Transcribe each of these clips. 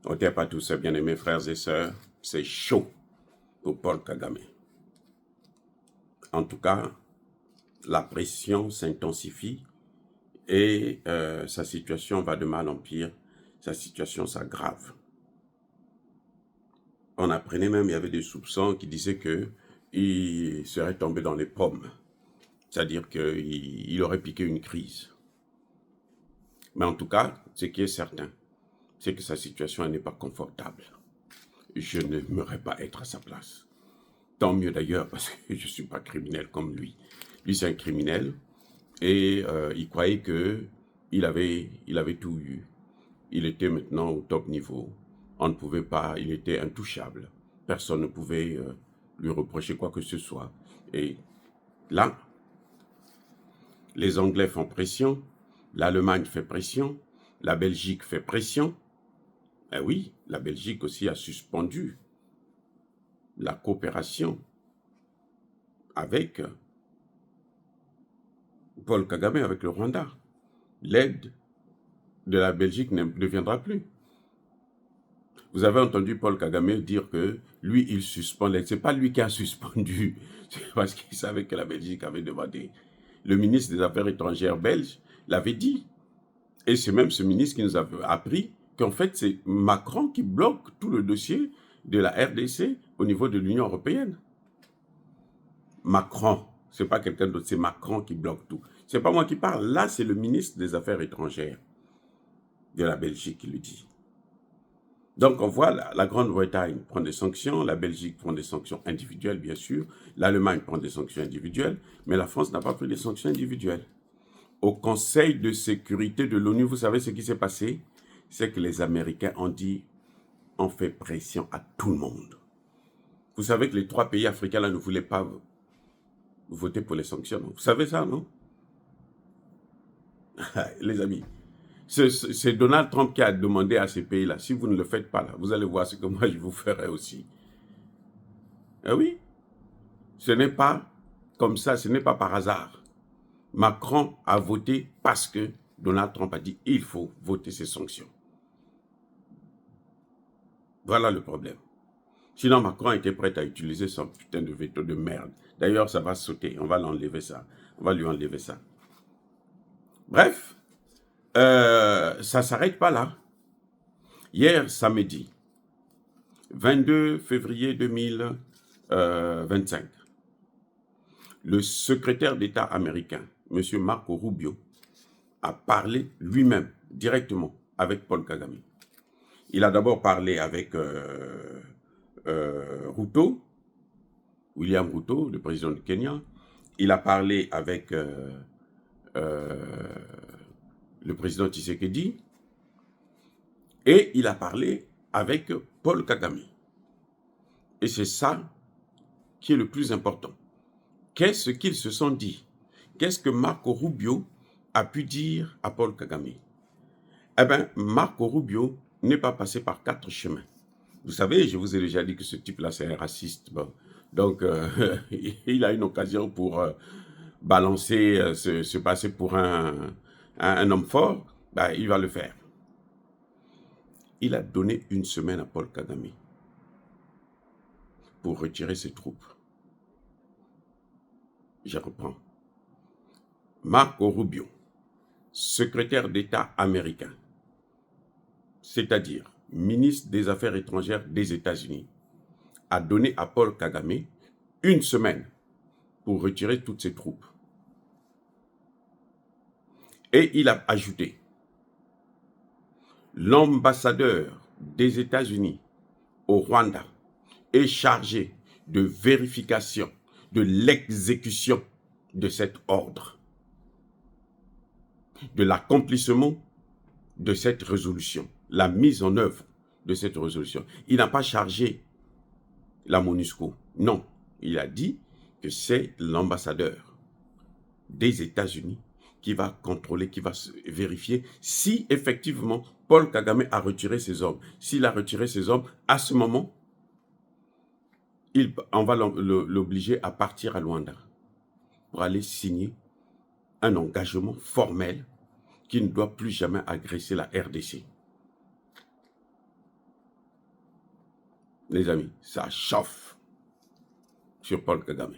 Au terre pas tous, bien-aimés frères et sœurs, c'est chaud pour Paul Kagame. En tout cas, la pression s'intensifie et sa situation va de mal en pire, sa situation s'aggrave. On apprenait même, il y avait des soupçons qui disaient qu'il serait tombé dans les pommes, c'est-à-dire qu'il aurait piqué une crise. Mais en tout cas, ce qui est certain, c'est que sa situation n'est pas confortable. Je n'aimerais pas être à sa place. Tant mieux d'ailleurs, parce que je ne suis pas criminel comme lui. Lui, c'est un criminel, et il croyait qu'il avait tout eu. Il était maintenant au top niveau. On ne pouvait pas, il était intouchable. Personne ne pouvait lui reprocher quoi que ce soit. Et là, les Anglais font pression, l'Allemagne fait pression, la Belgique fait pression. Eh oui, la Belgique aussi a suspendu la coopération avec Paul Kagame, avec le Rwanda. L'aide de la Belgique ne viendra plus. Vous avez entendu Paul Kagame dire que lui, il suspend l'aide. Ce n'est pas lui qui a suspendu, c'est parce qu'il savait que la Belgique avait demandé. Le ministre des Affaires étrangères belge l'avait dit. Et c'est même ce ministre qui nous a appris qu'en fait, c'est Macron qui bloque tout le dossier de la RDC au niveau de l'Union européenne. Macron, ce n'est pas quelqu'un d'autre, c'est Macron qui bloque tout. Ce n'est pas moi qui parle, là c'est le ministre des Affaires étrangères de la Belgique qui le dit. Donc on voit la Grande-Bretagne prend des sanctions, la Belgique prend des sanctions individuelles bien sûr, l'Allemagne prend des sanctions individuelles, mais la France n'a pas pris des sanctions individuelles. Au Conseil de sécurité de l'ONU, vous savez ce qui s'est passé? C'est que les Américains ont dit, on fait pression à tout le monde. Vous savez que les 3 pays africains là ne voulaient pas voter pour les sanctions. Vous savez ça, non? Les amis, c'est Donald Trump qui a demandé à ces pays-là, si vous ne le faites pas là, vous allez voir ce que moi je vous ferai aussi. Eh oui, ce n'est pas comme ça, ce n'est pas par hasard. Macron a voté parce que Donald Trump a dit il faut voter ces sanctions. Voilà le problème. Sinon, Macron était prêt à utiliser son putain de veto de merde. D'ailleurs, ça va sauter. On va l'enlever ça. On va lui enlever ça. Bref, ça ne s'arrête pas là. Hier, samedi, 22 février 2025, le secrétaire d'État américain, M. Marco Rubio, a parlé lui-même, directement, avec Paul Kagame. Il a d'abord parlé avec Ruto, William Ruto, le président du Kenya. Il a parlé avec le président Tshisekedi. Et il a parlé avec Paul Kagame. Et c'est ça qui est le plus important. Qu'est-ce qu'ils se sont dit? Qu'est-ce que Marco Rubio a pu dire à Paul Kagame? Eh bien, Marco Rubio n'est pas passé par 4 chemins. Vous savez, je vous ai déjà dit que ce type-là, c'est un raciste. Bon. Donc, il a une occasion pour balancer, se passer pour un homme fort. Ben, il va le faire. Il a donné 1 semaine à Paul Kagame pour retirer ses troupes. Je reprends. Marco Rubio, secrétaire d'État américain, c'est-à-dire ministre des Affaires étrangères des États-Unis, a donné à Paul Kagame 1 semaine pour retirer toutes ses troupes. Et il a ajouté, l'ambassadeur des États-Unis au Rwanda est chargé de vérification de l'exécution de cet ordre, de l'accomplissement de cette résolution, la mise en œuvre de cette résolution. Il n'a pas chargé la MONUSCO. Non, il a dit que c'est l'ambassadeur des États-Unis qui va contrôler, qui va vérifier si effectivement Paul Kagame a retiré ses hommes. S'il a retiré ses hommes, à ce moment, on va l'obliger à partir à Luanda pour aller signer un engagement formel qui ne doit plus jamais agresser la RDC. les amis, ça chauffe sur Paul Kagame.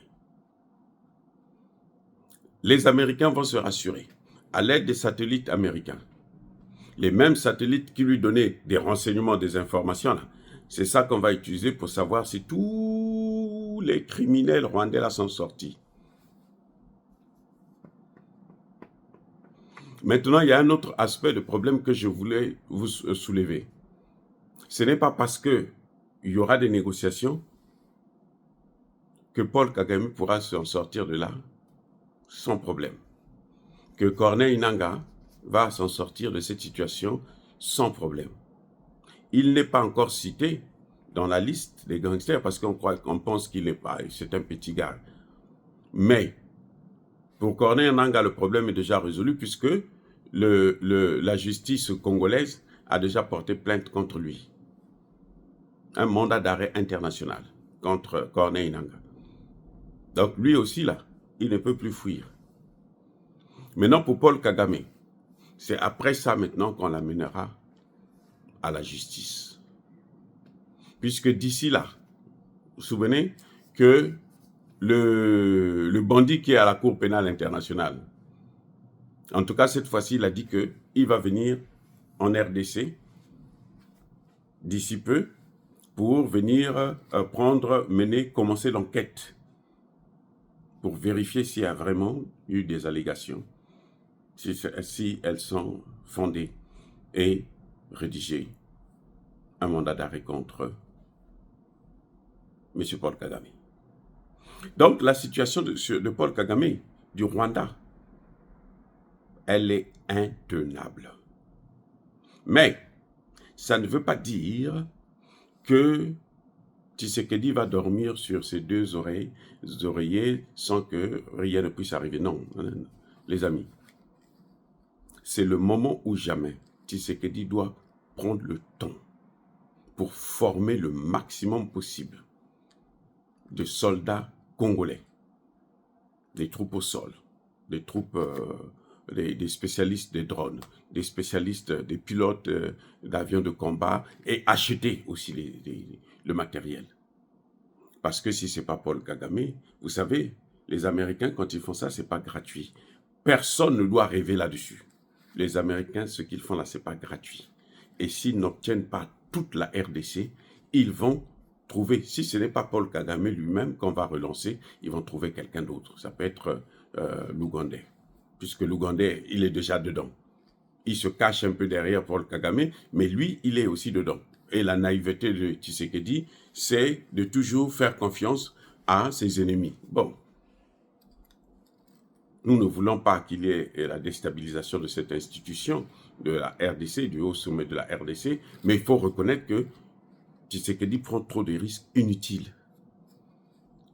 Les Américains vont se rassurer à l'aide des satellites américains. Les mêmes satellites qui lui donnaient des renseignements, des informations, là, c'est ça qu'on va utiliser pour savoir si tous les criminels rwandais là sont sortis. Maintenant, il y a un autre aspect de problème que je voulais vous soulever. Ce n'est pas parce qu'il y aura des négociations que Paul Kagame pourra s'en sortir de là sans problème. Que Corneille Nangaa va s'en sortir de cette situation sans problème. Il n'est pas encore cité dans la liste des gangsters parce qu'on pense qu'il n'est pas, c'est un petit gars. Mais pour Corneille Nangaa, le problème est déjà résolu puisque la justice congolaise a déjà porté plainte contre lui. Un mandat d'arrêt international contre Corneille Nangaa. Donc lui aussi là, il ne peut plus fuir. Maintenant pour Paul Kagame, c'est après ça maintenant qu'on l'amènera à la justice. Puisque d'ici là, vous vous souvenez que le bandit qui est à la Cour pénale internationale, en tout cas cette fois-ci, il a dit qu'il va venir en RDC d'ici peu pour venir commencer l'enquête pour vérifier s'il y a vraiment eu des allégations, si elles sont fondées et rédiger un mandat d'arrêt contre M. Paul Kagame. Donc la situation de Paul Kagame du Rwanda, elle est intenable. Mais ça ne veut pas dire que Tshisekedi va dormir sur ses deux oreillers sans que rien ne puisse arriver. Non, les amis. C'est le moment où jamais Tshisekedi doit prendre le temps pour former le maximum possible de soldats congolais, des troupes au sol, des troupes, des spécialistes des drones, des spécialistes, des pilotes d'avions de combat et acheter aussi le matériel. Parce que si ce n'est pas Paul Kagame, vous savez, les Américains, quand ils font ça, ce n'est pas gratuit. Personne ne doit rêver là-dessus. Les Américains, ce qu'ils font là, ce n'est pas gratuit. Et s'ils n'obtiennent pas toute la RDC, ils vont trouver, si ce n'est pas Paul Kagame lui-même qu'on va relancer, ils vont trouver quelqu'un d'autre. Ça peut être l'Ougandais, puisque l'Ougandais, il est déjà dedans. Il se cache un peu derrière Paul Kagame, mais lui, il est aussi dedans. Et la naïveté de Tshisekedi, c'est de toujours faire confiance à ses ennemis. Bon, nous ne voulons pas qu'il y ait la déstabilisation de cette institution, de la RDC, du haut sommet de la RDC, mais il faut reconnaître que Tshisekedi prend trop de risques inutiles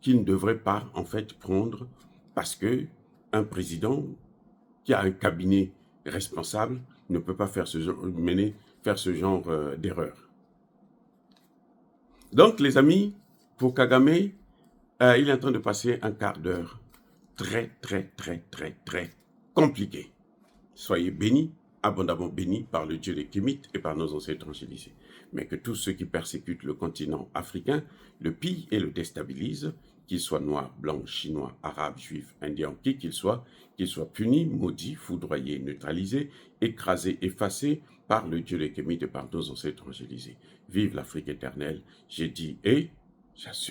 qu'il ne devrait pas en fait prendre parce qu'un président qui a un cabinet responsable ne peut pas faire ce genre d'erreur. Donc les amis, pour Kagame, il est en train de passer un quart d'heure très compliqué. Soyez bénis, abondamment bénis par le Dieu des Kémites et par nos ancêtres angélisés. Mais que tous ceux qui persécutent le continent africain le pillent et le déstabilisent, qu'ils soient noirs, blancs, chinois, arabes, juifs, indiens, qui qu'ils soient punis, maudits, foudroyés, neutralisés, écrasés, effacés par le Dieu des Kémites et par nos ancêtres angélisés. Vive l'Afrique éternelle, j'ai dit et j'assume.